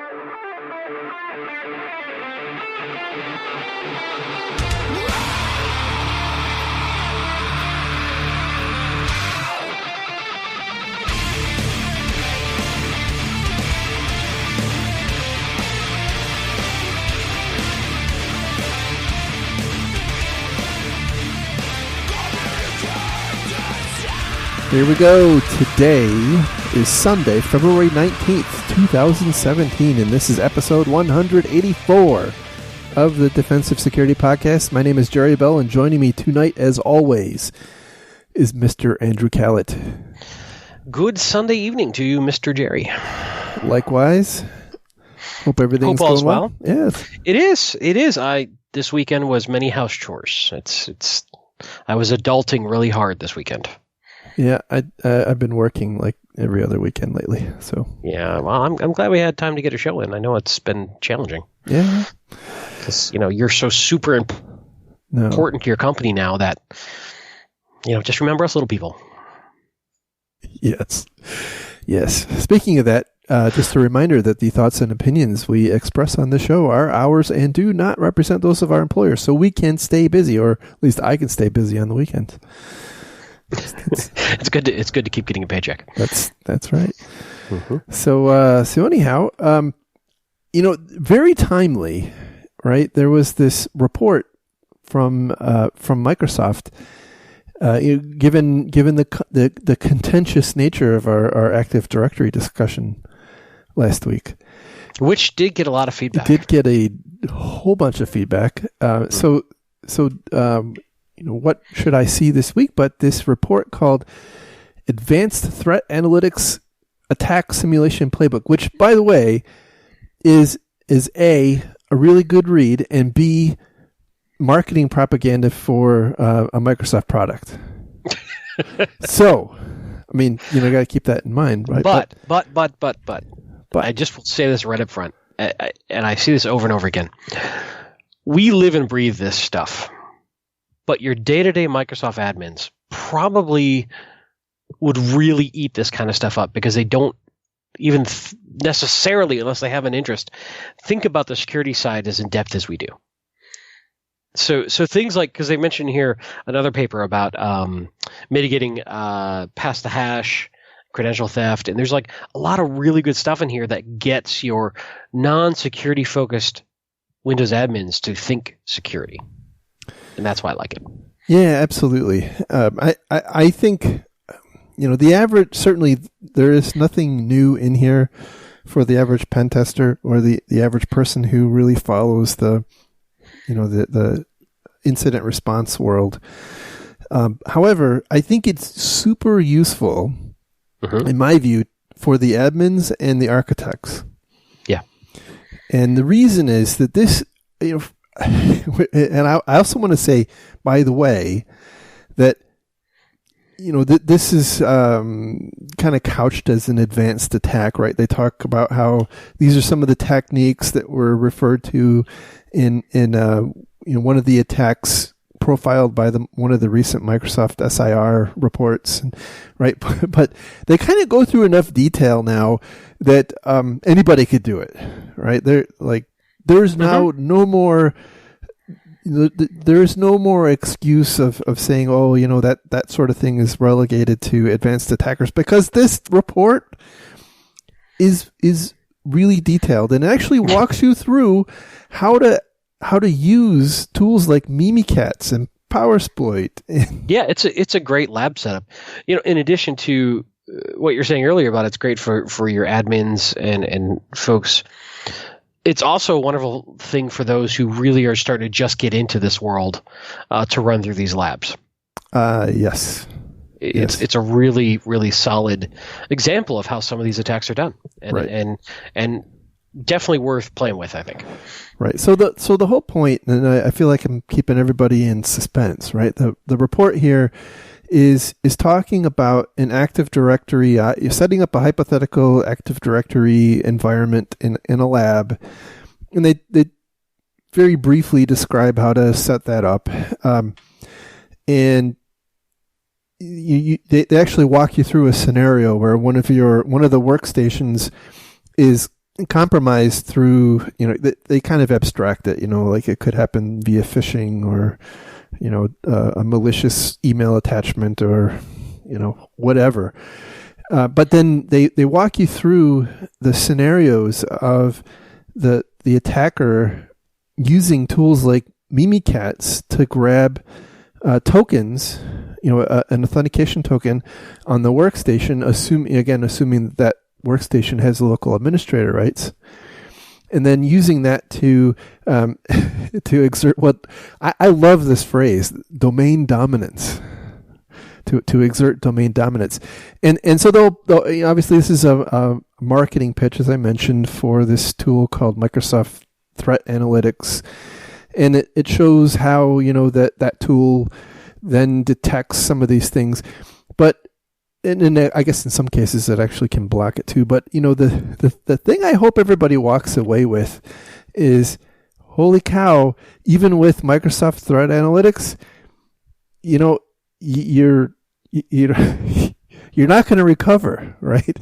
Here we go. Today is Sunday, February 19th, 2017, and this is episode 184 of the Defensive Security Podcast. My name is Jerry Bell, and joining me tonight, as always, is Mr. Andrew Callett. Good Sunday evening to you, Mr. Jerry. Likewise. Hope everything's going well. Yes. It is. This weekend was many house chores. I was adulting really hard this weekend. Yeah, I've been working like every other weekend lately. So yeah, well, I'm glad we had time to get a show in. I know it's been challenging. Yeah, because you're so super important to your company now that just remember us little people. Yes. Speaking of that, just a reminder that the thoughts and opinions we express on the show are ours and do not represent those of our employers. So we can stay busy, or at least I can stay busy on the weekends. It's good to keep getting a paycheck. That's right. Mm-hmm. So anyhow, very timely, right? There was this report from Microsoft, given the contentious nature of our Active Directory discussion last week, which did get a lot of feedback. It did get a whole bunch of feedback. What should I see this week? But this report called Advanced Threat Analytics Attack Simulation Playbook, which, by the way, is A, a really good read, and B, marketing propaganda for a Microsoft product. So, I mean, got to keep that in mind, right? But I just will say this right up front, and I see this over and over again. We live and breathe this stuff. But your day-to-day Microsoft admins probably would really eat this kind of stuff up because they don't even necessarily, unless they have an interest, think about the security side as in-depth as we do. So things like, because they mentioned here another paper about mitigating pass the hash, credential theft, and there's like a lot of really good stuff in here that gets your non-security focused Windows admins to think security. And that's why I like it. Yeah, absolutely. I think, the average, certainly there is nothing new in here for the average pen tester or the average person who really follows the incident response world. However, I think it's super useful, in my view, for the admins and the architects. Yeah. And the reason is that this, and I also want to say, by the way, that this is kind of couched as an advanced attack, right? They talk about how these are some of the techniques that were referred to in one of the attacks profiled by one of the recent Microsoft SIR reports, right? But they kind of go through enough detail now that anybody could do it, right? There's now no more. There is no more excuse of saying, that sort of thing is relegated to advanced attackers, because this report is really detailed and actually walks you through how to use tools like Mimikatz and Powersploit. Yeah, it's a great lab setup. In addition to what you're saying earlier about it's great for your admins and folks. It's also a wonderful thing for those who really are starting to just get into this world to run through these labs. Yes. It's a really, really solid example of how some of these attacks are done, and definitely worth playing with, I think. Right. So the whole point, and I feel like I'm keeping everybody in suspense, right? The report here is talking about an Active Directory. You're setting up a hypothetical Active Directory environment in a lab, and they very briefly describe how to set that up, and they actually walk you through a scenario where one of the workstations is compromised through, they kind of abstract it, like it could happen via phishing or, a malicious email attachment or, whatever. But then they walk you through the scenarios of the attacker using tools like Mimikatz to grab tokens, an authentication token on the workstation, assuming that workstation has local administrator rights, and then using that to exert what I love this phrase, domain dominance. To exert domain dominance, and so they'll obviously this is a marketing pitch, as I mentioned, for this tool called Microsoft Threat Analytics, and it shows how that tool then detects some of these things, but and I guess in some cases it actually can block it too. But the thing I hope everybody walks away with is, holy cow! Even with Microsoft Threat Analytics, you're not going to recover, right?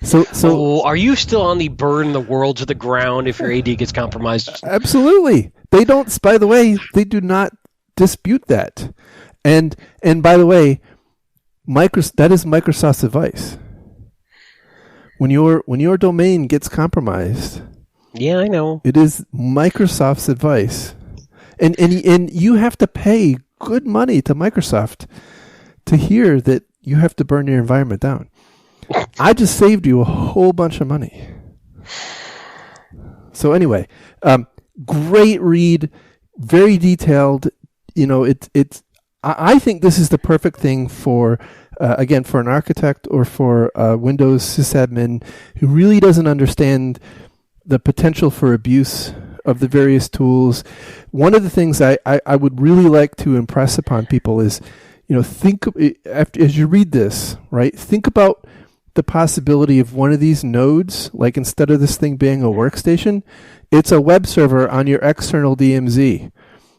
So are you still on the burn the world to the ground if your AD gets compromised? Absolutely. They don't. By the way, they do not dispute that. And by the way, that is Microsoft's advice. When your domain gets compromised, yeah, I know, it is Microsoft's advice, and you have to pay good money to Microsoft to hear that you have to burn your environment down. I just saved you a whole bunch of money. So anyway, great read, very detailed. I think this is the perfect thing for, again, for an architect or for a Windows sysadmin who really doesn't understand the potential for abuse of the various tools. One of the things I would really like to impress upon people is, think as you read this, right? Think about the possibility of one of these nodes, like instead of this thing being a workstation, it's a web server on your external DMZ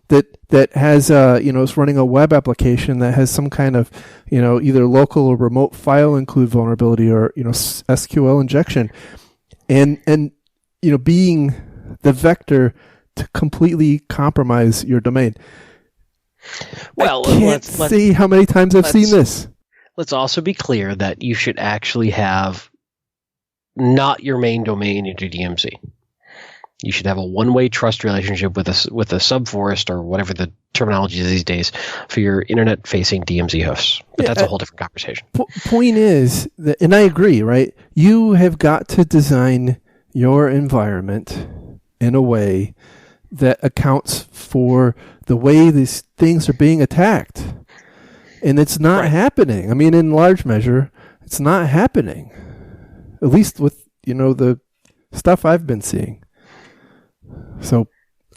that has it's running a web application that has some kind of either local or remote file include vulnerability or SQL injection, and being the vector to completely compromise your domain. Well, I can't see how many times I've seen this. Let's also be clear that you should actually have not your main domain in your DMZ. You should have a one-way trust relationship with a subforest or whatever the terminology is these days for your internet-facing DMZ hosts. But that's a whole different conversation. Point is that, and I agree, right? You have got to design your environment in a way that accounts for the way these things are being attacked. And it's not happening. I mean, in large measure, it's not happening. At least with, the stuff I've been seeing. So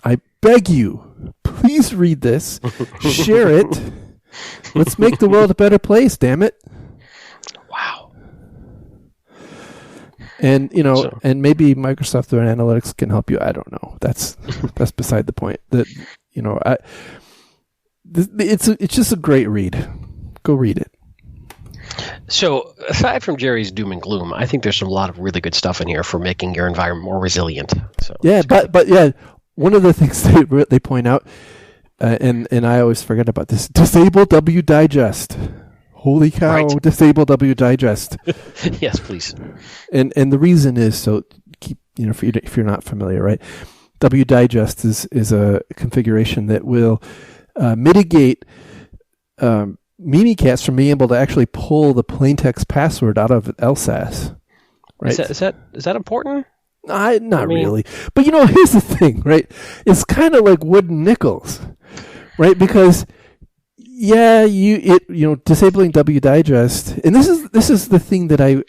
I beg you, please read this, share it. Let's make the world a better place, damn it. Wow. And, and maybe Microsoft Threat Analytics can help you. I don't know. That's beside the point. That, it's just a great read. Go read it. So, aside from Jerry's doom and gloom, I think there's a lot of really good stuff in here for making your environment more resilient. So yeah, but one of the things they point out, and I always forget about this: disable W Digest. Holy cow! Right. Disable W Digest. Yes, please. And the reason is so keep if you're not familiar, right? W Digest is a configuration that will mitigate Mimikatz from being able to actually pull the plaintext password out of LSASS. Right? Is that important? Not really. But here's the thing, right? It's kind of like wooden nickels, right? Because disabling W Digest, and this is the thing that I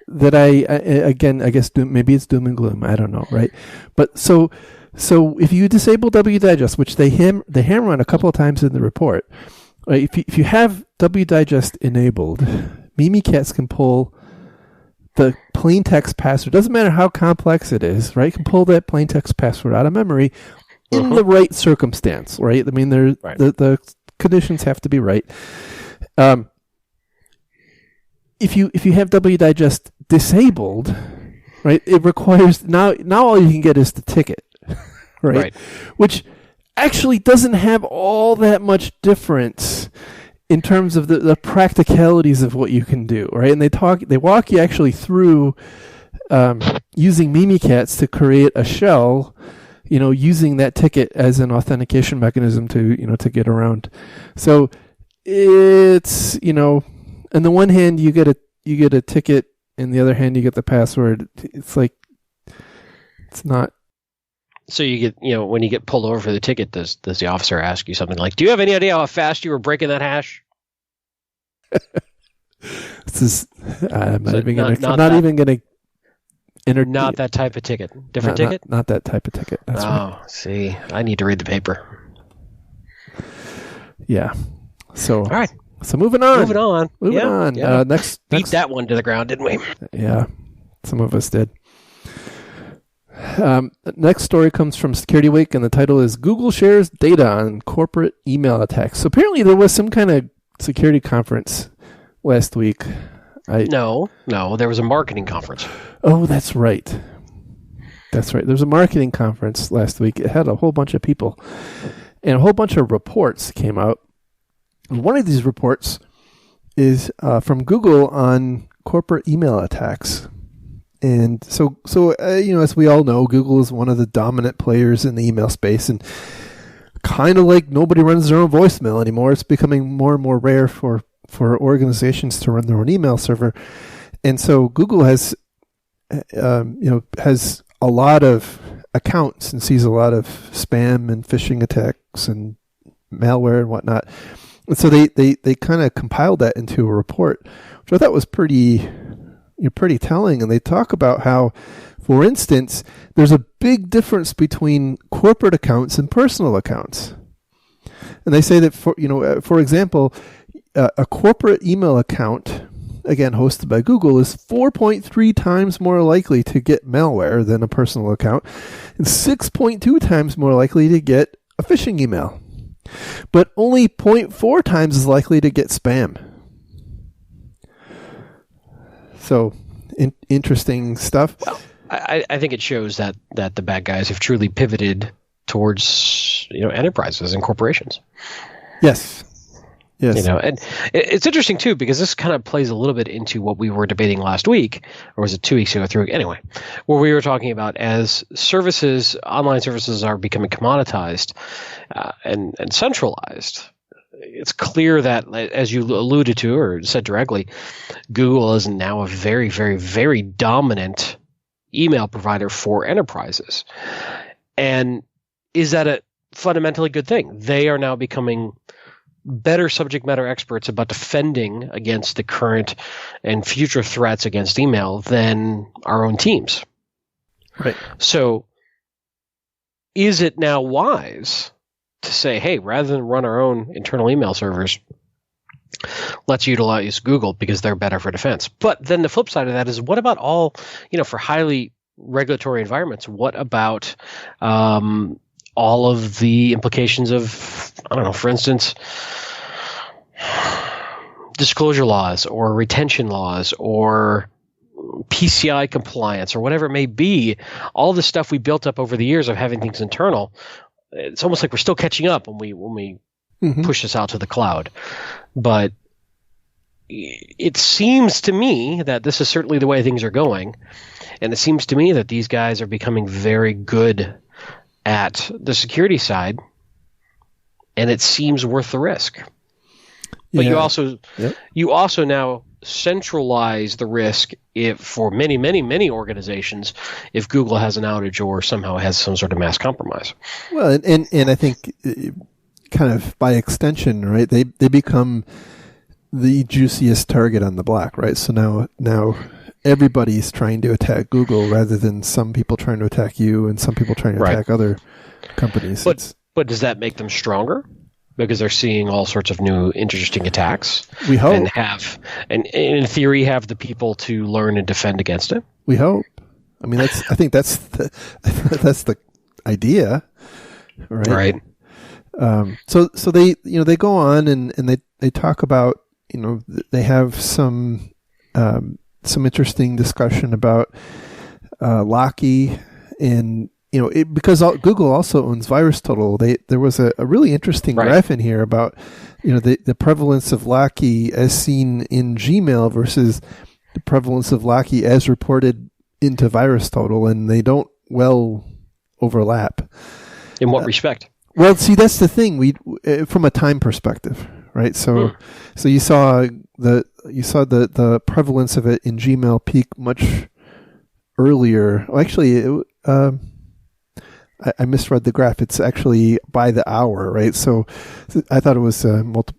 again, I guess maybe it's doom and gloom. I don't know, right? But so if you disable W Digest, which they hammer on a couple of times in the report, right? If you have W Digest enabled, Mimikatz can pull the plain text password. Doesn't matter how complex it is, right? Can pull that plain text password out of memory in the right circumstance, right? I mean, the conditions have to be right. If you have W Digest disabled, right? It requires now all you can get is the ticket, right? Which actually doesn't have all that much difference in terms of the practicalities of what you can do, right? And they walk you actually through using Mimikatz to create a shell, using that ticket as an authentication mechanism to get around. So it's, on the one hand you get a ticket, and the other hand you get the password. It's like, it's not. So you get, when you get pulled over for the ticket, does the officer ask you something like, "Do you have any idea how fast you were breaking that hash?" This is, I'm not even going to Not that type of ticket. Different ticket? Not that type of ticket. That's right. See, I need to read the paper. Yeah. So, all right. So moving on. Moving on. Yeah. Next, beat that one to the ground, didn't we? Yeah, some of us did. Next story comes from Security Week, and the title is "Google Shares Data on Corporate Email Attacks." So apparently there was some kind of security conference last week. No, there was a marketing conference. Oh, that's right. There was a marketing conference last week. It had a whole bunch of people, and a whole bunch of reports came out. And one of these reports is from Google on corporate email attacks. And so as we all know, Google is one of the dominant players in the email space, and kind of like nobody runs their own voicemail anymore. It's becoming more and more rare for organizations to run their own email server. And so Google has a lot of accounts and sees a lot of spam and phishing attacks and malware and whatnot. And so they kind of compiled that into a report, which I thought was pretty telling. And they talk about how, for instance, there's a big difference between corporate accounts and personal accounts. And they say that, for example, a corporate email account, again hosted by Google, is 4.3 times more likely to get malware than a personal account, and 6.2 times more likely to get a phishing email, but only 0.4 times as likely to get spam. So, interesting stuff. Well, I think it shows that the bad guys have truly pivoted towards enterprises and corporations. Yes. And it's interesting too, because this kind of plays a little bit into what we were debating last week, or was it 2 weeks ago, 3 weeks? Anyway, where we were talking about as online services are becoming commoditized and centralized. It's clear that, as you alluded to or said directly, Google is now a very, very, very dominant email provider for enterprises. And is that a fundamentally good thing? They are now becoming better subject matter experts about defending against the current and future threats against email than our own teams. Right. So is it now wise to say, hey, rather than run our own internal email servers, let's utilize Google because they're better for defense? But then the flip side of that is, what about all, for highly regulatory environments, what about all of the implications of, I don't know, for instance, disclosure laws or retention laws or PCI compliance or whatever it may be, all the stuff we built up over the years of having things internal. It's almost like we're still catching up when we push this out to the cloud. But it seems to me that this is certainly the way things are going. And it seems to me that these guys are becoming very good at the security side, and it seems worth the risk. But you also now centralize the risk for many, many, many organizations if Google has an outage or somehow has some sort of mass compromise. Well, and I think kind of by extension, right, they become the juiciest target on the block, right? So now everybody's trying to attack Google rather than some people trying to attack you and some people trying to attack other companies. But does that make them stronger? Because they're seeing all sorts of new interesting attacks. We hope. And in theory have the people to learn and defend against it. We hope. I mean, I think that's the idea, right? Right. So they they go on and they talk about, they have some interesting discussion about Locky, and because Google also owns VirusTotal. There was a really interesting graph in here about the prevalence of Locky as seen in Gmail versus the prevalence of Locky as reported into VirusTotal, and they don't well overlap. In what respect? Well, see, that's the thing. We from a time perspective, right? So you saw the prevalence of it in Gmail peak much earlier. Well, actually, I misread the graph. It's actually by the hour, right? So I thought it was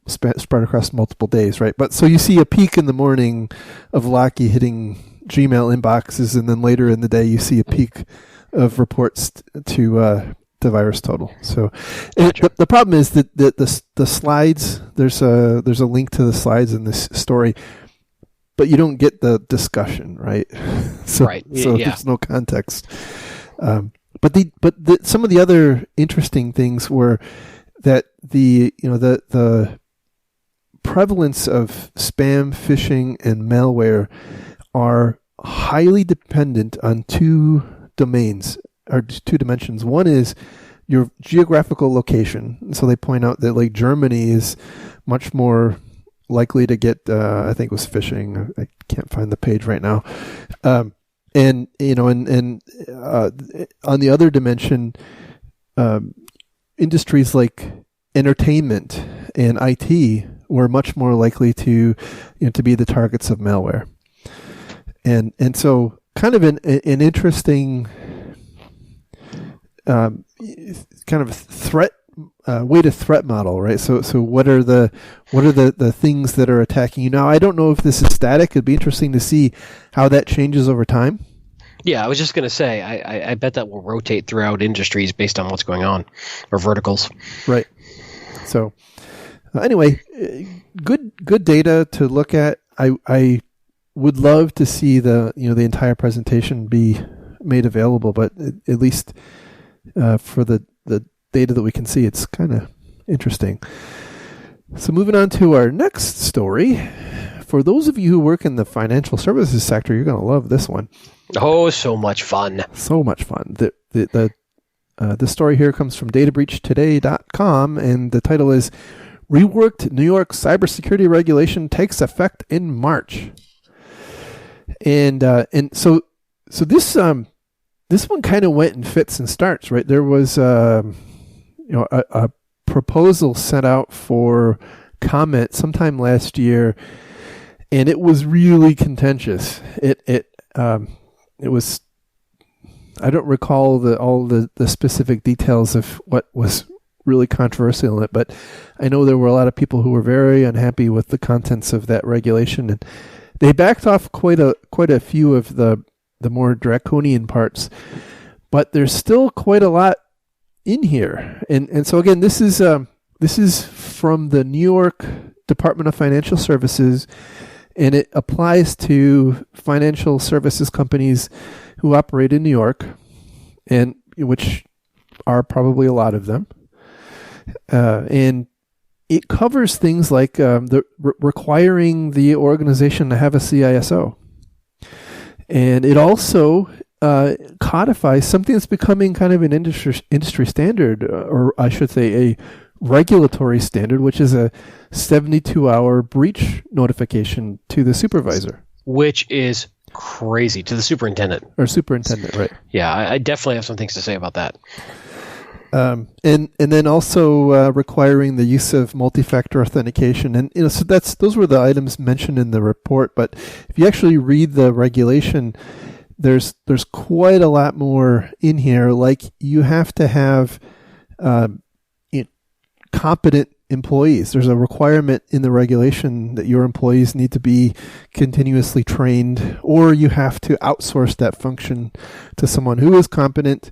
spread across multiple days, right? But so you see a peak in the morning of Locky hitting Gmail inboxes, and then later in the day you see a peak of reports to VirusTotal. So Gotcha. the problem is that the slides, there's a link to the slides in this story, but you don't get the discussion, right? So there's no context. But some of the other interesting things were that the prevalence of spam, phishing, and malware are highly dependent on two dimensions. One is your geographical location. So they point out that like Germany is much more likely to get, I think it was phishing. I can't find the page right now. And on the other dimension, industries like entertainment and IT were much more likely to be the targets of malware. And so kind of an interesting kind of threat weighted threat model, right? So what are the things that are attacking you now? I don't know if this is static. It'd be interesting to see how that changes over time. Yeah, I was just going to say, I bet that will rotate throughout industries based on what's going on, or verticals. Right. So anyway, good data to look at. I would love to see the entire presentation be made available, but at least for the data that we can see, it's kind of interesting. So moving on to our next story. For those of you who work in the financial services sector, you're going to love this one. Oh, so much fun. So much fun. The story here comes from databreachtoday.com, and the title is Reworked New York Cybersecurity Regulation Takes Effect in March. And so this one kind of went in fits and starts, right? There was a proposal sent out for comment sometime last year, and it was really contentious. It was, I don't recall all the specific details of what was really controversial in it, but I know there were a lot of people who were very unhappy with the contents of that regulation, and they backed off quite a few of the more draconian parts, but there's still quite a lot in here. And so again, this is from the New York Department of Financial Services, and it applies to financial services companies who operate in New York, and which are probably a lot of them. And it covers things like requiring the organization to have a CISO. And it also codifies something that's becoming kind of an industry standard, or I should say a regulatory standard, which is a 72-hour breach notification to the supervisor. Which is crazy, to the superintendent. Or superintendent, right. Yeah, I definitely have some things to say about that. And then also requiring the use of multi-factor authentication, and so those were the items mentioned in the report. But if you actually read the regulation, there's quite a lot more in here. Like you have to have competent employees. There's a requirement in the regulation that your employees need to be continuously trained, or you have to outsource that function to someone who is competent.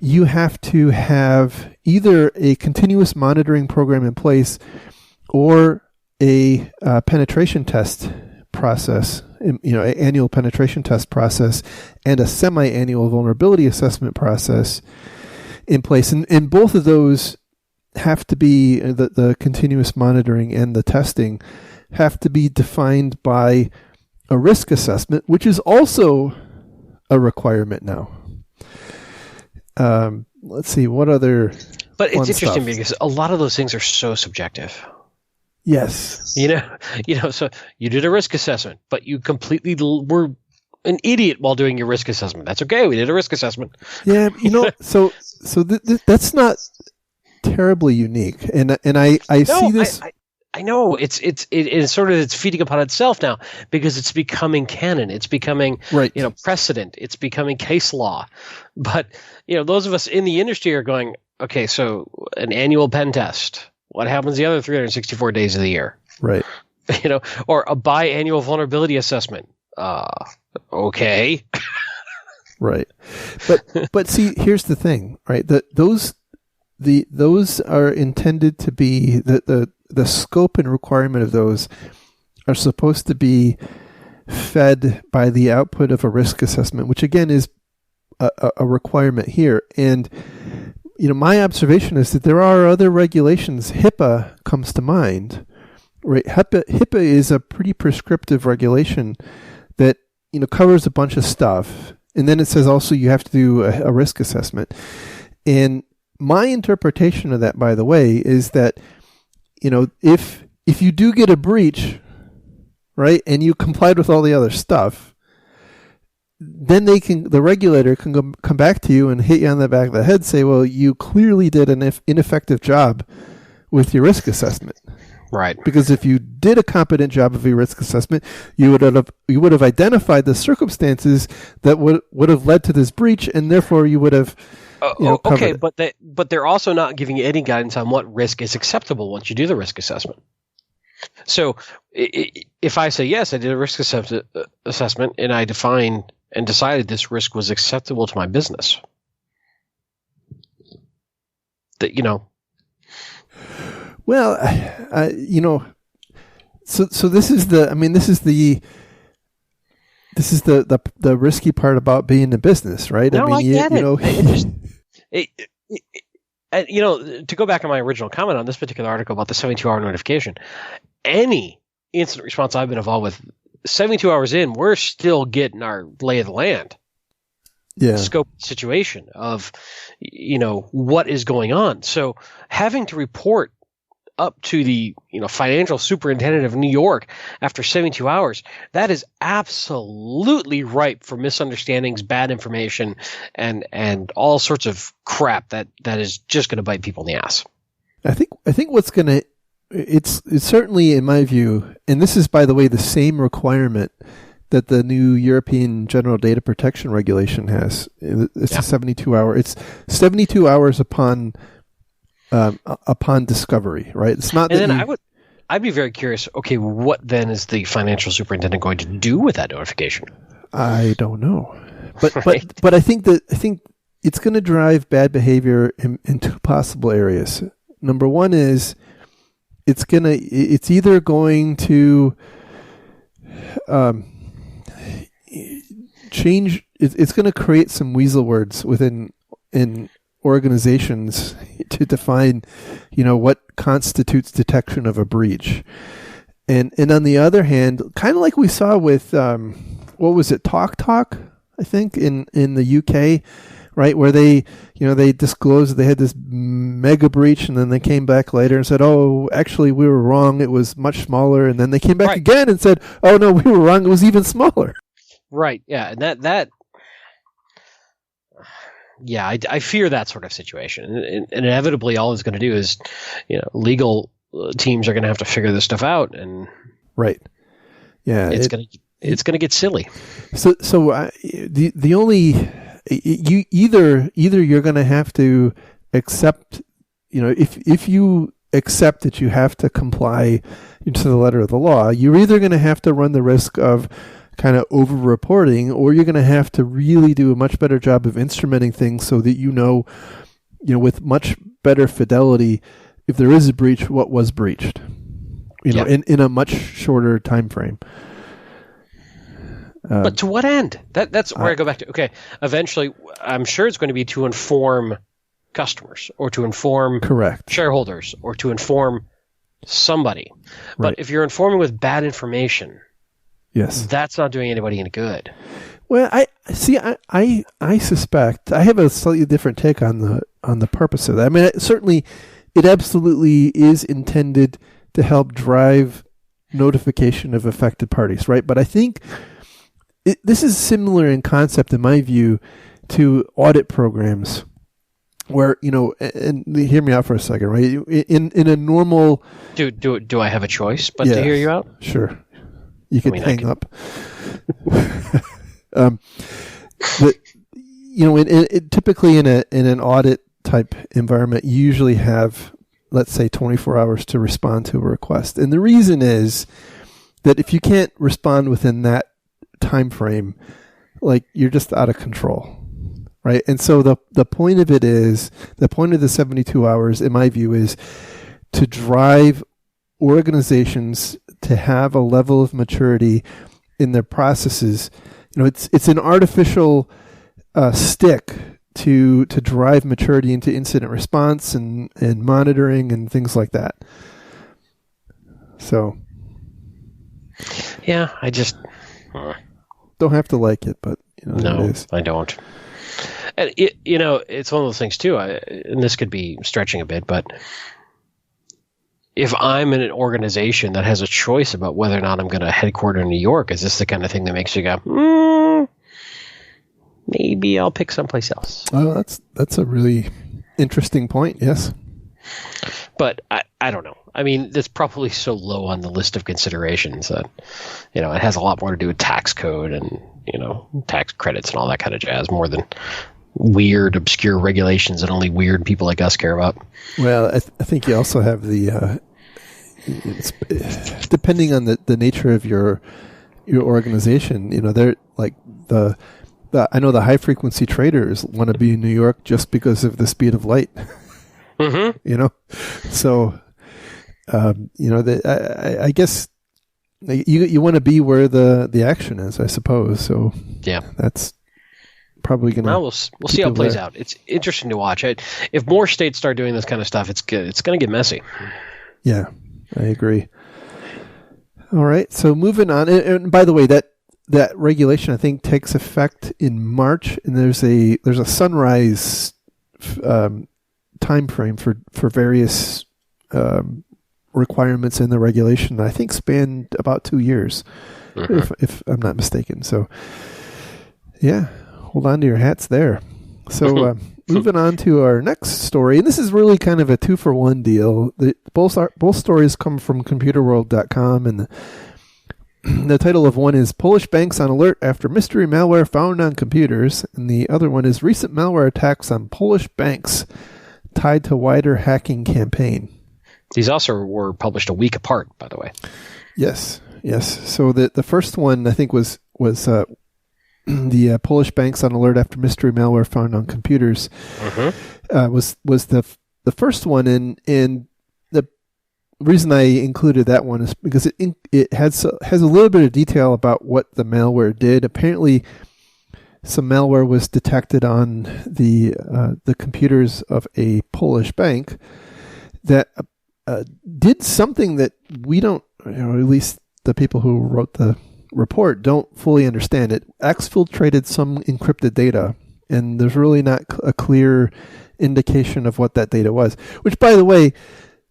You have to have either a continuous monitoring program in place or a penetration test process, an annual penetration test process, and a semi-annual vulnerability assessment process in place. And both of those have to be, the continuous monitoring and the testing have to be defined by a risk assessment, which is also a requirement now. Let's see what other. But it's interesting stuff. because a lot of those things are so subjective. Yes. So you did a risk assessment, but you completely were an idiot while doing your risk assessment. That's okay. We did a risk assessment. Yeah, so that's not terribly unique, and I see this. I know it's sort of feeding upon itself now because it's becoming canon. It's becoming precedent. It's becoming case law. But those of us in the industry are going, okay, so an annual pen test. What happens the other 364 days of the year? Right. Or a biannual vulnerability assessment. Okay. Right. But see, here's the thing, right? Those are intended to be the scope and requirement of those are supposed to be fed by the output of a risk assessment, which again is a requirement here. And my observation is that there are other regulations. HIPAA comes to mind, right? HIPAA is a pretty prescriptive regulation that covers a bunch of stuff, and then it says also you have to do a risk assessment. And my interpretation of that, by the way, is that if you do get a breach, right, and you complied with all the other stuff, then the regulator can come back to you and hit you on the back of the head, say, well, you clearly did an ineffective job with your risk assessment. Right. Because if you did a competent job of your risk assessment, you would have identified the circumstances that would have led to this breach, and therefore you would have. Okay, but they're also not giving you any guidance on what risk is acceptable once you do the risk assessment. So if I say yes, I did a risk assessment, and I defined and decided this risk was acceptable to my business, Well, so this is the risky part about being in business, right? No, I get it. To go back on my original comment on this particular article about the 72-hour notification, any incident response I've been involved with, 72 hours in, we're still getting our lay of the land. Yeah. Scope situation of, what is going on. So having to report up to the financial superintendent of New York after 72 hours, that is absolutely ripe for misunderstandings, bad information, and all sorts of crap that is just going to bite people in the ass. I think what's going to it's certainly, in my view, and this is, by the way, the same requirement that the new European General Data Protection Regulation has. It's a 72-hour. It's 72 hours upon discovery, right? It's not. And then I'd be very curious. Okay, what then is the financial superintendent going to do with that notification? I don't know, but I think it's going to drive bad behavior in two possible areas. Number one is it's either going to change. It's going to create some weasel words within organizations to define, what constitutes detection of a breach, and on the other hand, kind of like we saw with what was it, TalkTalk, I think in the UK, right, where they disclosed they had this mega breach, and then they came back later and said, oh, actually we were wrong, it was much smaller, and then they came back again and said, oh no, we were wrong, it was even smaller. Right. Yeah, and that. Yeah, I fear that sort of situation, and inevitably, all it's going to do is, legal teams are going to have to figure this stuff out, and right, yeah, it's going to get silly. So the only either you're going to have to accept, if you accept that you have to comply to the letter of the law, you're either going to have to run the risk of kind of over-reporting, or you're going to have to really do a much better job of instrumenting things so that with much better fidelity, if there is a breach, what was breached, in a much shorter time frame. But to what end? That's where I go back to. Okay, eventually, I'm sure it's going to be to inform customers, or to inform shareholders, or to inform somebody. But if you're informing with bad information, yes, that's not doing anybody any good. Well, I see. I suspect I have a slightly different take on the purpose of that. I mean, it absolutely is intended to help drive notification of affected parties, right? But I think this is similar in concept, in my view, to audit programs, where and hear me out for a second, right? In a normal, do I have a choice but to hear you out? Sure, you can hang up. But typically in an audit type environment, you usually have, let's say, 24 hours to respond to a request, and the reason is that if you can't respond within that time frame, like, you're just out of control, right? And so the point of the 72 hours, in my view, is to drive organizations to have a level of maturity in their processes. It's an artificial stick to drive maturity into incident response and monitoring and things like that. So, yeah, I just don't have to like it, but no, it is. I don't. And it's one of those things too. And this could be stretching a bit, but if I'm in an organization that has a choice about whether or not I'm going to headquarter in New York, is this the kind of thing that makes you go, maybe I'll pick someplace else? Oh, that's a really interesting point. Yes. But I don't know. I mean, that's probably so low on the list of considerations that, it has a lot more to do with tax code and, tax credits and all that kind of jazz, more than weird, obscure regulations that only weird people like us care about. Well, I think you also have depending on the nature of your organization, they're like I know the high frequency traders want to be in New York just because of the speed of light. Mm-hmm. So, I guess you want to be where the action is, I suppose. So yeah, that's probably going to. Well, we'll see how it plays out. It's interesting to watch. If more states start doing this kind of stuff, it's going to get messy. Yeah, I agree. All right, so moving on. And by the way, that regulation, I think, takes effect in March, and there's a sunrise time frame for various requirements in the regulation that I think spanned about 2 years, if I'm not mistaken. So, yeah, hold on to your hats there. So, moving on to our next story, and this is really kind of a 2-for-1 deal. Both stories come from ComputerWorld.com, and the title of one is Polish Banks on Alert After Mystery Malware Found on Computers, and the other one is Recent Malware Attacks on Polish Banks Tied to Wider Hacking Campaign. These also were published a week apart, by the way. Yes. So the first one, I think, was the Polish Banks on Alert After Mystery Malware Found on Computers. Was the first one, and the reason I included that one is because it has a little bit of detail about what the malware did. Apparently, some malware was detected on the computers of a Polish bank that did something that we don't, at least the people who wrote the report don't fully understand. It exfiltrated some encrypted data, and there's really not a clear indication of what that data was, which, by the way,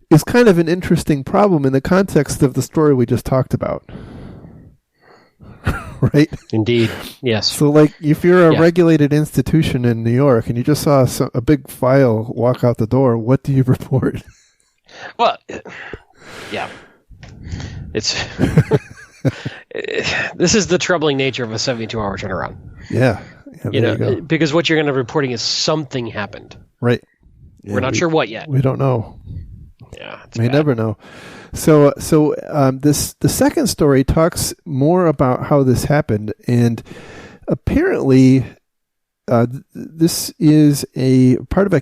is kind of an interesting problem in the context of the story we just talked about. Right? Indeed, yes. So, like, if you're a regulated institution in New York and you just saw a big file walk out the door, what do you report? Well, yeah. It's this is the troubling nature of a 72-hour turnaround. Yeah. Because what you're going to be reporting is something happened. Right. Yeah, we're not sure what yet. We don't know. Yeah, we never know. So the second story talks more about how this happened, and apparently this is a part of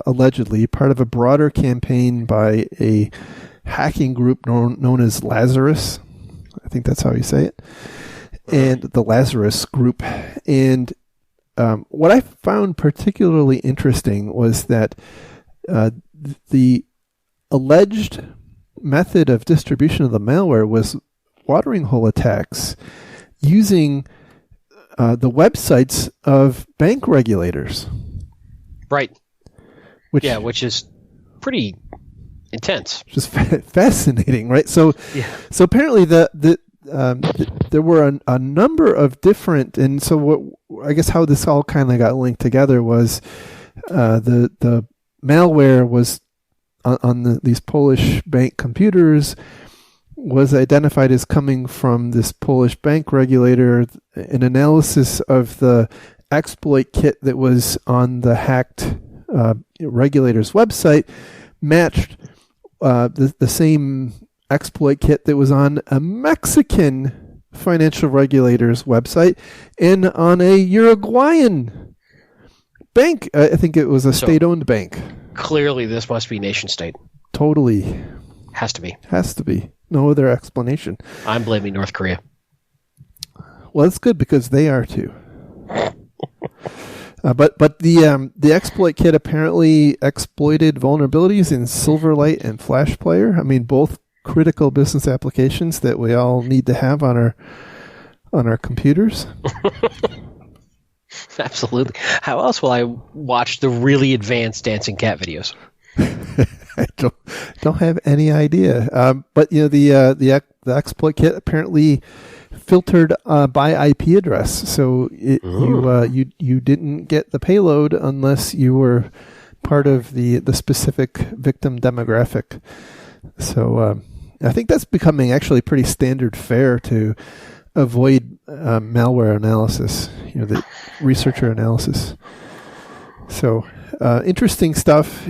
allegedly part of a broader campaign by a hacking group known as Lazarus. I think that's how you say it, and the Lazarus Group. And what I found particularly interesting was that the alleged method of distribution of the malware was watering hole attacks using the websites of bank regulators. Right. Which is pretty intense. Just fascinating, right? So apparently there were a number of different, and so what I guess how this all kind of got linked together was the malware was on these Polish bank computers was identified as coming from this Polish bank regulator. An analysis of the exploit kit that was on the hacked regulator's website matched the same exploit kit that was on a Mexican financial regulator's website and on a Uruguayan bank. I think it was a state-owned bank. Clearly, this must be nation state. Totally. Has to be. No other explanation. I'm blaming North Korea. Well, that's good because they are too. But the exploit kit apparently exploited vulnerabilities in Silverlight and Flash Player. I mean, both critical business applications that we all need to have on our computers. Absolutely. How else will I watch the really advanced dancing cat videos? I don't have any idea. But the exploit kit apparently filtered by IP address, so you didn't get the payload unless you were part of the specific victim demographic. So I think that's becoming actually pretty standard fare to avoid malware analysis, the researcher analysis. So interesting stuff.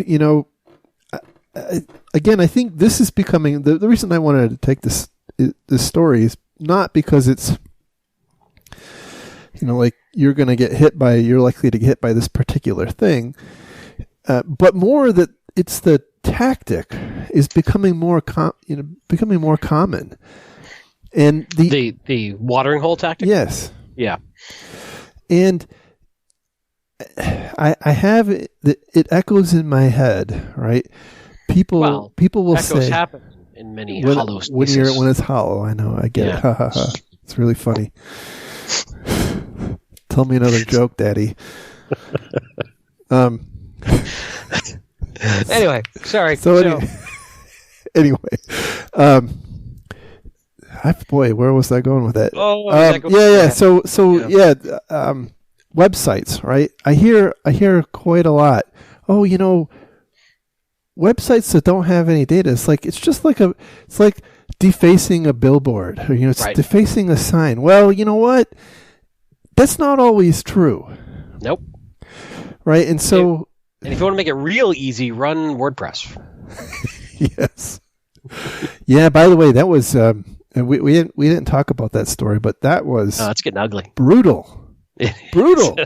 Again, I think this is becoming the reason I wanted to take this story is not because it's like you're likely to get hit by this particular thing, but more that it's the tactic is becoming more common. And the watering hole tactic? Yes. Yeah. And I have it echoes in my head, right? People will say echoes happen in many hollow spaces. When it's hollow. I know, I get it. Ha ha ha. It's really funny. Tell me another joke, Daddy. Anyway, sorry. Anyway, where was I going with that? Websites, right? I hear quite a lot. Websites that don't have any data. It's like defacing a billboard, or it's right. Defacing a sign. Well, you know what? That's not always true. Nope. Right, and so. And if you want to make it real easy, run WordPress. Yes. Yeah. By the way, that was we didn't talk about that story, but that was. It's getting ugly. Brutal. Brutal.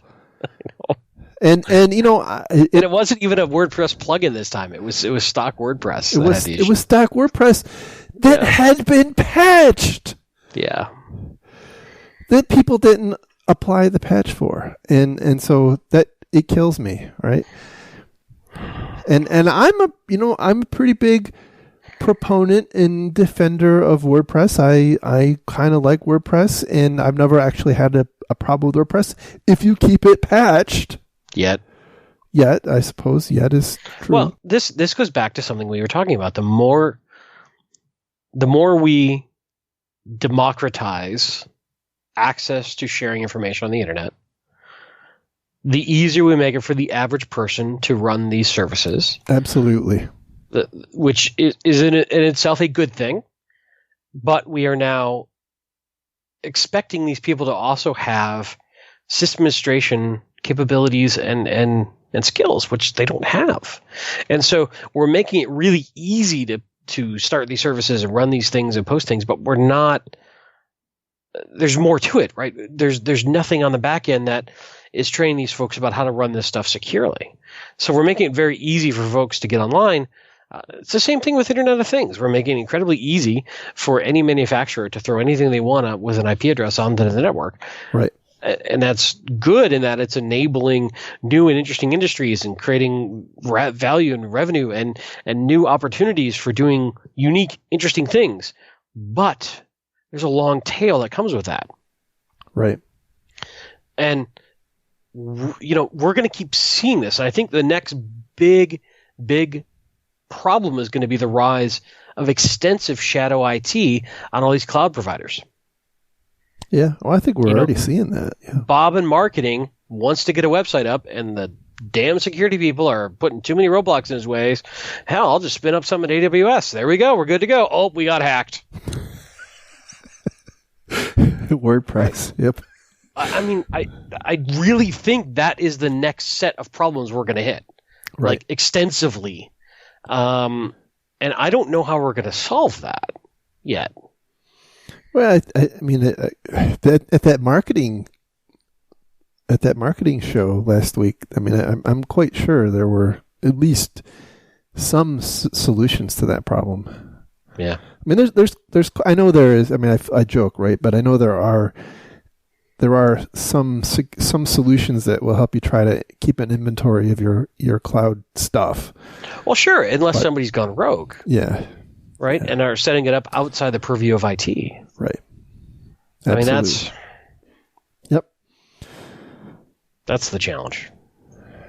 And it wasn't even a WordPress plugin this time. It was stock WordPress. It was stock WordPress that had been patched. Yeah. That people didn't apply the patch for, and so that it kills me, right? And I'm a pretty big proponent and defender of WordPress. I kind of like WordPress, and I've never actually had a problem with WordPress if you keep it patched. Yet, I suppose, is true. Well, this goes back to something we were talking about. The more we democratize access to sharing information on the internet, the easier we make it for the average person to run these services. Absolutely. Which is in itself a good thing, but we are now expecting these people to also have system administration capabilities and skills, which they don't have. And so we're making it really easy to start these services and run these things and post things, but we're not. There's more to it, right? There's nothing on the back end that is training these folks about how to run this stuff securely. So we're making it very easy for folks to get online. It's the same thing with Internet of Things. We're making it incredibly easy for any manufacturer to throw anything they want with an IP address onto the network. Right. And that's good in that it's enabling new and interesting industries and creating value and revenue and new opportunities for doing unique, interesting things. But there's a long tail that comes with that. Right. And, we're going to keep seeing this. And I think the next big problem is going to be the rise of extensive shadow IT on all these cloud providers. Yeah, well, I think we're already seeing that. Yeah. Bob in marketing wants to get a website up, and the damn security people are putting too many roadblocks in his ways. Hell, I'll just spin up some at AWS. There we go. We're good to go. Oh, we got hacked. WordPress. Yep. I mean, I really think that is the next set of problems we're going to hit, Right. like extensively. And I don't know how we're going to solve that yet. Well, I mean, at that marketing show last week, I mean, I'm quite sure there were at least some solutions to that problem. Yeah. I mean, there's I know there is. I mean, I joke, right? But I know there are some solutions that will help you try to keep an inventory of your cloud stuff. Well, sure, unless somebody's gone rogue. Yeah. Right? Yeah. And are setting it up outside the purview of IT. Right. Absolutely. I mean, that's... Yep. That's the challenge.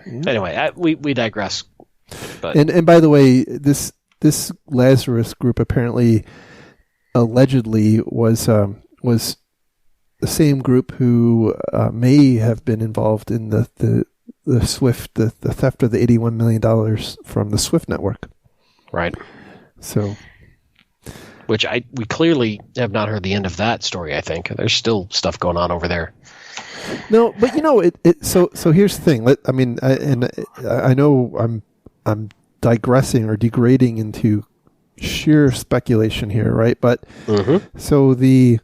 Yeah. Anyway, we digress. But. And by the way, this Lazarus group apparently, allegedly, was the same group who may have been involved in the Swift, the theft of the $81 million from the Swift network. Right. So, which we clearly have not heard the end of that story. I think there's still stuff going on over there. No, but so here's the thing. I mean, I know I'm digressing or degrading into sheer speculation here, right? But so if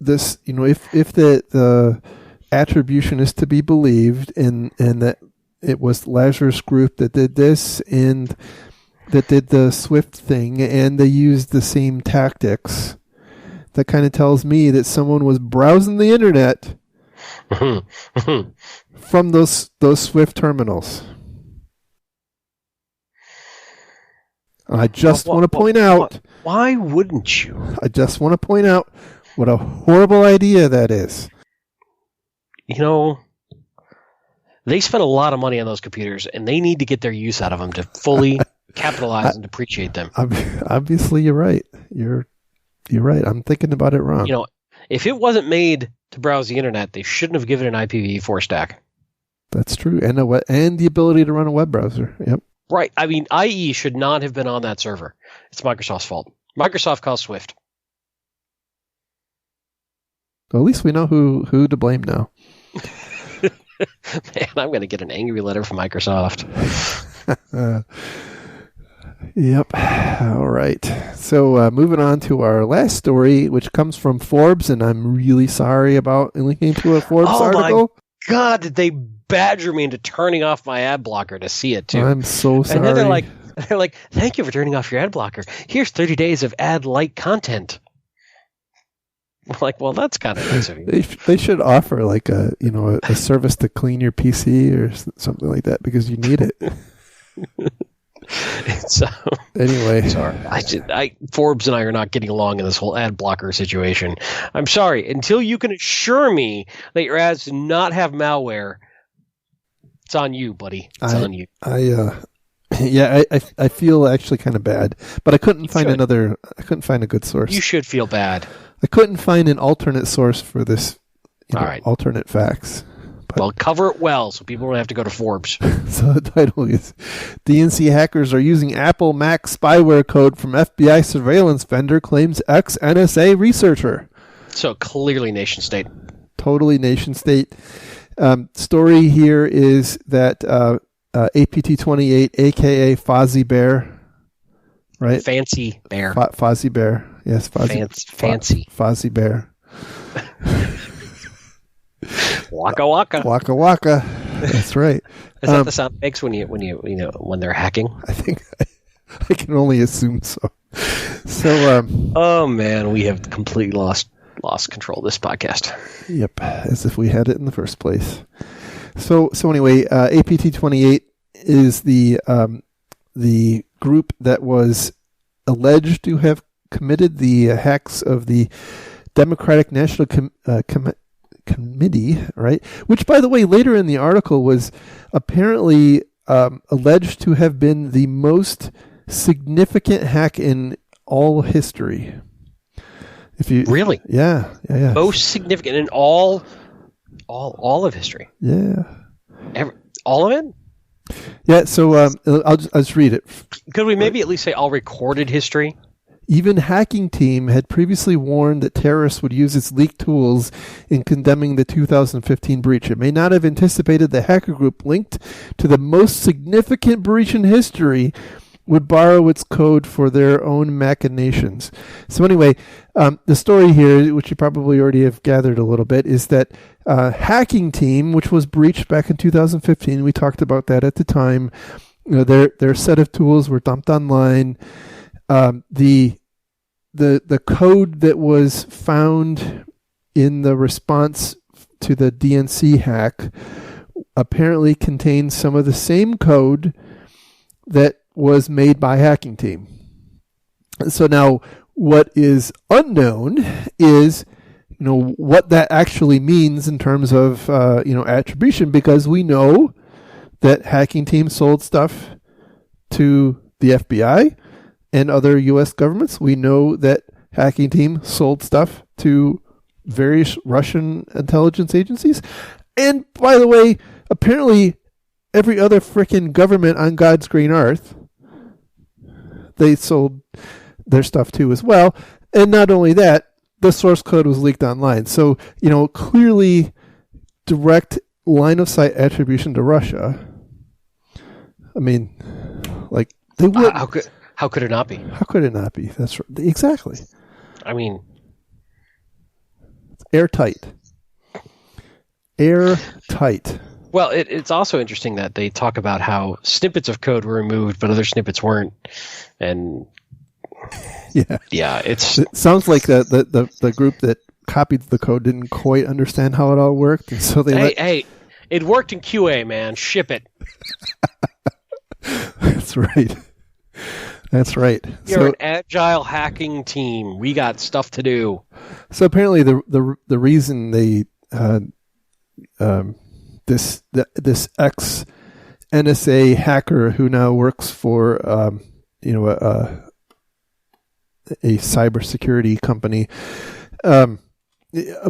this, if the attribution is to be believed, and that it was Lazarus Group that did this and that did the Swift thing, and they used the same tactics, that kind of tells me that someone was browsing the internet from those Swift terminals. I just want to point out... Why wouldn't you? I just want to point out what a horrible idea that is. They spent a lot of money on those computers, and they need to get their use out of them to fully capitalize and depreciate them. Obviously, you're right. You're right. I'm thinking about it wrong. If it wasn't made to browse the internet, they shouldn't have given an IPv4 stack. That's true, and the ability to run a web browser. Yep. Right. I mean, IE should not have been on that server. It's Microsoft's fault. Microsoft caused Swift. Well, at least we know who to blame now. Man, I'm going to get an angry letter from Microsoft. Yep. All right. So moving on to our last story, which comes from Forbes, and I'm really sorry about linking to a Forbes article. My God, did they badger me into turning off my ad blocker to see it too? I'm so sorry. And then they're like, thank you for turning off your ad blocker. Here's 30 days of ad-light content. I'm like, well, that's kind of nice of you. They should offer like a service to clean your PC or something like that, because you need it. So anyway, sorry. Forbes and I are not getting along in this whole ad blocker situation. I'm sorry. Until you can assure me that your ads do not have malware, it's on you, buddy. It's on you. I feel actually kind of bad, but I couldn't find a good source. You should feel bad. I couldn't find an alternate source for this. Alternate facts. But, well, cover it well so people don't have to go to Forbes. So the title is DNC hackers are using Apple Mac spyware code from FBI surveillance vendor, claims ex-NSA researcher. So clearly nation state. Totally nation state. Story here is that APT28, a.k.a. Fozzie Bear, right? Fancy Bear. Fozzie Bear. Yes, Fancy. Fozzie Bear. Waka waka. Waka waka. That's right. Is that the sound it makes when they're hacking? I think I can only assume so. So oh man, we have completely lost control of this podcast. Yep, as if we had it in the first place. So anyway, APT28 is the group that was alleged to have committed the hacks of the Democratic National Committee, right? Which, by the way, later in the article was apparently alleged to have been the most significant hack in all history. If you really, yeah, most significant in all of history. Yeah, all of it. Yeah. So I'll just read it. Could we maybe at least say all recorded history? Even Hacking Team had previously warned that terrorists would use its leaked tools in condemning the 2015 breach. It may not have anticipated the hacker group linked to the most significant breach in history would borrow its code for their own machinations. So anyway, the story here, which you probably already have gathered a little bit, is that Hacking Team, which was breached back in 2015, we talked about that at the time. You know, their set of tools were dumped online. The code that was found in the response to the DNC hack apparently contains some of the same code that was made by Hacking Team. So now what is unknown is, you know, what that actually means in terms of, attribution, because we know that Hacking Team sold stuff to the FBI and other U.S. governments. We know that Hacking Team sold stuff to various Russian intelligence agencies. And by the way, apparently every other frickin' government on God's green earth, they sold their stuff to as well. And not only that, the source code was leaked online. So, you know, clearly direct line of sight attribution to Russia. I mean, like, they would. How could it not be? How could it not be? That's right. Exactly. I mean, it's airtight. Airtight. Well, it's also interesting that they talk about how snippets of code were removed, but other snippets weren't. And yeah, it sounds like the group that copied the code didn't quite understand how it all worked, and so they hey, it worked in QA, man. Ship it. That's right. That's right. You're an agile hacking team. We got stuff to do. So apparently, the reason they this ex NSA hacker who now works for a cybersecurity company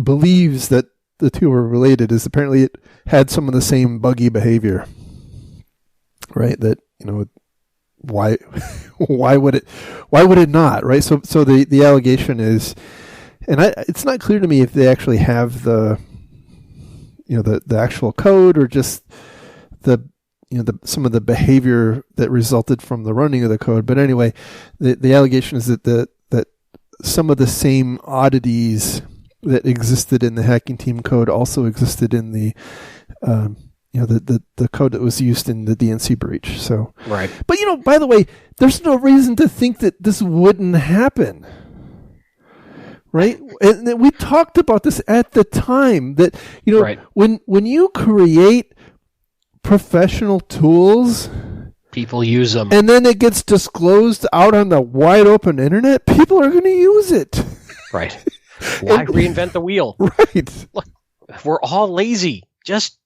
believes that the two were related is apparently it had some of the same buggy behavior, right? That, you know, why would it not, right? So the allegation is, and it's not clear to me if they actually have the actual code or just some of the behavior that resulted from the running of the code. But anyway, the allegation is that some of the same oddities that existed in the Hacking Team code also existed in the code that was used in the DNC breach. So right. But by the way, there's no reason to think that this wouldn't happen. Right? And we talked about this at the time that, right. when you create professional tools, people use them. And then it gets disclosed out on the wide open internet, people are going to use it. Right. Why reinvent the wheel? Right. Look, we're all lazy. Just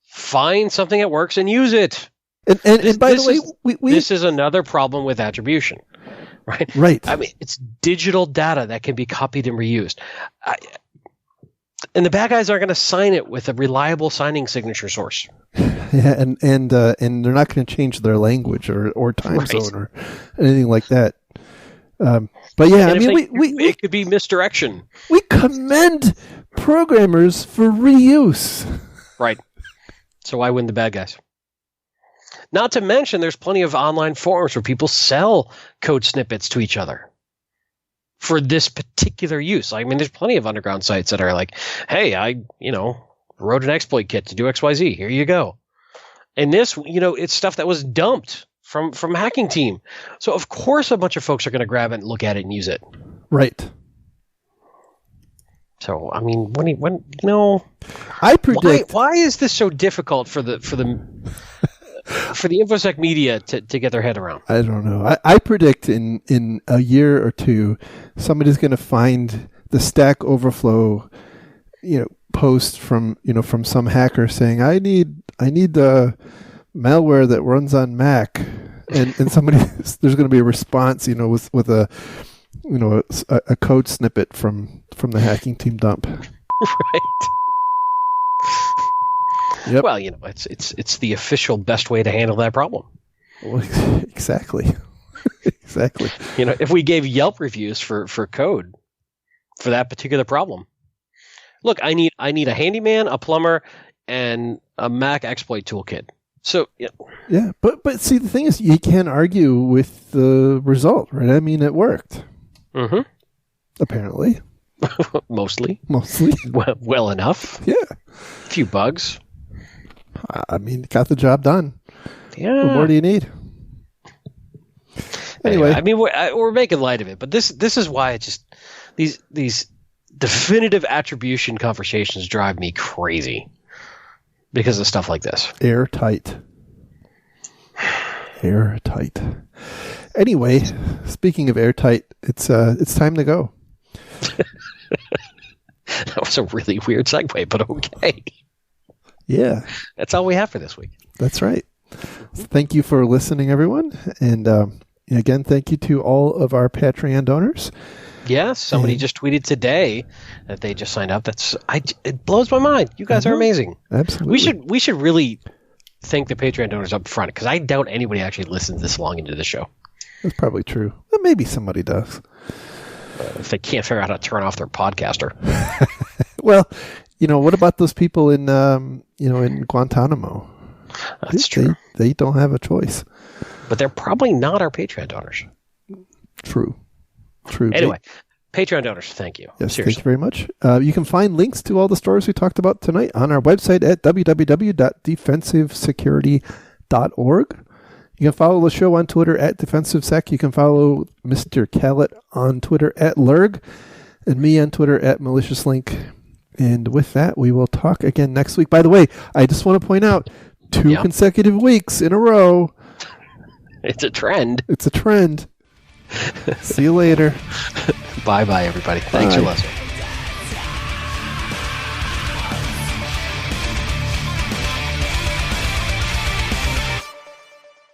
find something that works and use it. And by the way, this is another problem with attribution. Right. Right. I mean, it's digital data that can be copied and reused. And the bad guys aren't going to sign it with a reliable signing signature source. Yeah, and they're not going to change their language or time zone or anything like that. But yeah, I mean, it could be misdirection. We commend programmers for reuse. Right. So why wouldn't the bad guys? Not to mention, there's plenty of online forums where people sell code snippets to each other for this particular use. I mean, there's plenty of underground sites that are like, hey, I wrote an exploit kit to do XYZ. Here you go. And this, it's stuff that was dumped from Hacking Team. So, of course, a bunch of folks are going to grab it and look at it and use it. Right. So, I mean, I predict. Why is this so difficult for the InfoSec media to get their head around? I don't know. I predict in a year or two, somebody's going to find the Stack Overflow, post from some hacker saying, I need the malware that runs on Mac, and somebody there's going to be a response, with a a code snippet from the hacking team dump. Right. Yep. Well, it's the official best way to handle that problem. Well, exactly. Exactly. If we gave Yelp reviews for code for that particular problem. Look, I need a handyman, a plumber, and a Mac exploit toolkit. So yeah, but see, the thing is, you can't argue with the result, right? I mean, it worked. Mm-hmm. Apparently. Mostly. Well enough. Yeah. A few bugs. I mean, got the job done. Yeah. What more do you need? Anyway, I mean, we're making light of it, but this is why it just these definitive attribution conversations drive me crazy because of stuff like this. Airtight. Anyway, speaking of airtight, it's time to go. That was a really weird segue, but okay. Yeah. That's all we have for this week. That's right. Thank you for listening, everyone. And again, thank you to all of our Patreon donors. Yeah, somebody just tweeted that they just signed up. It blows my mind. You guys are amazing. Absolutely. We should really thank the Patreon donors up front, because I doubt anybody actually listens this long into the show. That's probably true. But maybe somebody does. If they can't figure out how to turn off their podcaster. Well, what about those people in in Guantanamo? That's true. They don't have a choice. But they're probably not our Patreon donors. True. Anyway, Patreon donors, thank you. Yes, seriously. thank you very much. You can find links to all the stories we talked about tonight on our website at www.defensivesecurity.org. You can follow the show on Twitter at DefensiveSec. You can follow Mr. Callett on Twitter at Lurg, and me on Twitter at MaliciousLink. And with that, we will talk again next week. By the way, I just want to point out 2 consecutive weeks in a row. It's a trend. See you later. Bye-bye, everybody. Thanks for listening.